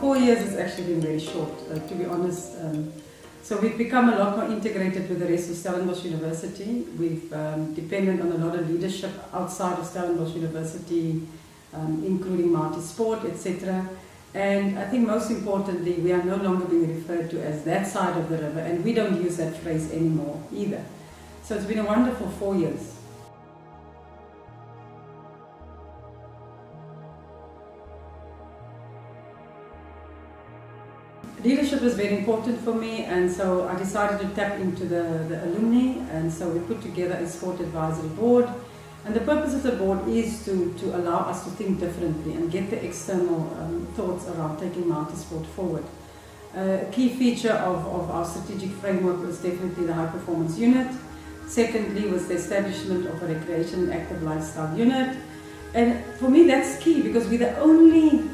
4 years has actually been very short, to be honest. So we've become a lot more integrated with the rest of Stellenbosch University. We've depended on a lot of leadership outside of Stellenbosch University, including multi-sport, etc. And I think most importantly, we are no longer being referred to as that side of the river, and we don't use that phrase anymore either. So it's been a wonderful 4 years. Leadership is very important for me, and so I decided to tap into the alumni, and so we put together a sport advisory board. And the purpose of the board is to allow us to think differently and get the external thoughts around taking multi-sport forward. A key feature of our strategic framework was definitely the high performance unit. Secondly was the establishment of a recreation and active lifestyle unit. And for me that's key, because we're the only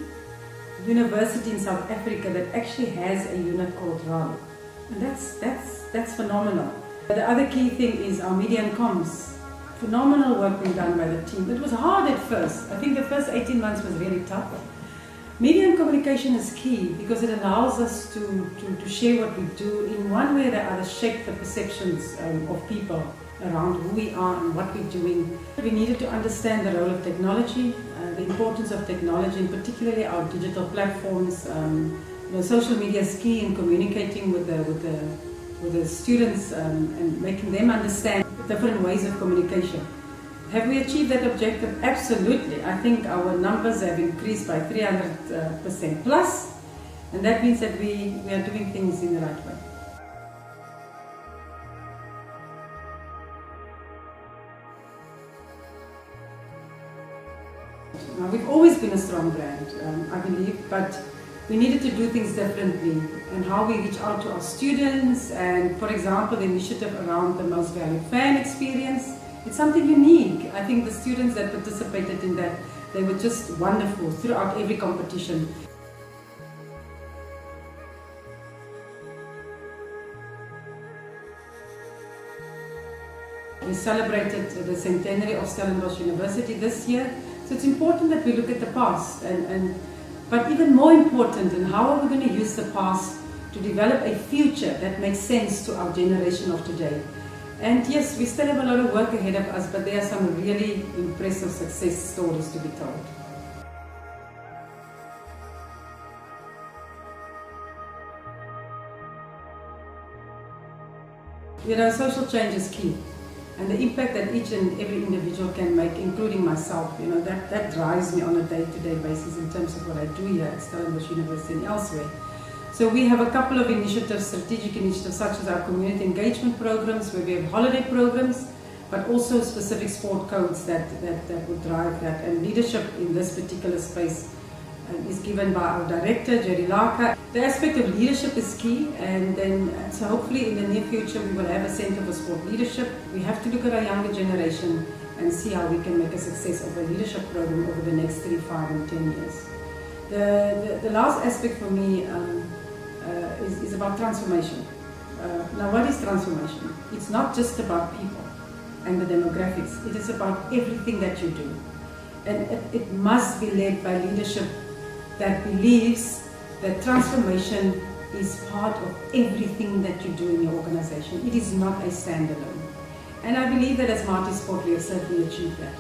university in South Africa that actually has a unit called RAL. And that's phenomenal. The other key thing is our media and comms. Phenomenal work being done by the team. It was hard at first. I think the first 18 months was really tough. Media and communication is key because it allows us to share what we do in one way or the other, shape the perceptions of people around who we are and what we're doing. We needed to understand the role of technology, the importance of technology, and particularly our digital platforms. Social media is key in communicating with the students and making them understand different ways of communication. Have we achieved that objective? Absolutely. I think our numbers have increased by 300% plus, and that means that we are doing things in the right way. Now, we've always been a strong brand, I believe, but we needed to do things differently, and how we reach out to our students, and for example the initiative around the Most Valued Fan experience. It's something unique. I think the students that participated in that, they were just wonderful throughout every competition. We celebrated the centenary of Stellenbosch University this year, so it's important that we look at the past, but even more important, and how are we going to use the past to develop a future that makes sense to our generation of today. And yes, we still have a lot of work ahead of us, but there are some really impressive success stories to be told. Social change is key. And the impact that each and every individual can make, including myself, that drives me on a day-to-day basis in terms of what I do here at Stellenbosch University and elsewhere. So we have a couple of initiatives, strategic initiatives, such as our community engagement programs, where we have holiday programs, but also specific sport codes that would drive that. And leadership in this particular space is given by our director, Jerry Laka. The aspect of leadership is key, and then so hopefully in the near future we will have a Centre for Sport Leadership. We have to look at our younger generation and see how we can make a success of a leadership program over the next 3, 5 and 10 years. The last aspect for me is about transformation. Now, what is transformation? It's not just about people and the demographics. It is about everything that you do. And it must be led by leadership that believes that transformation is part of everything that you do in your organization. It is not a standalone. And I believe that as multi-sport we have certainly achieved that.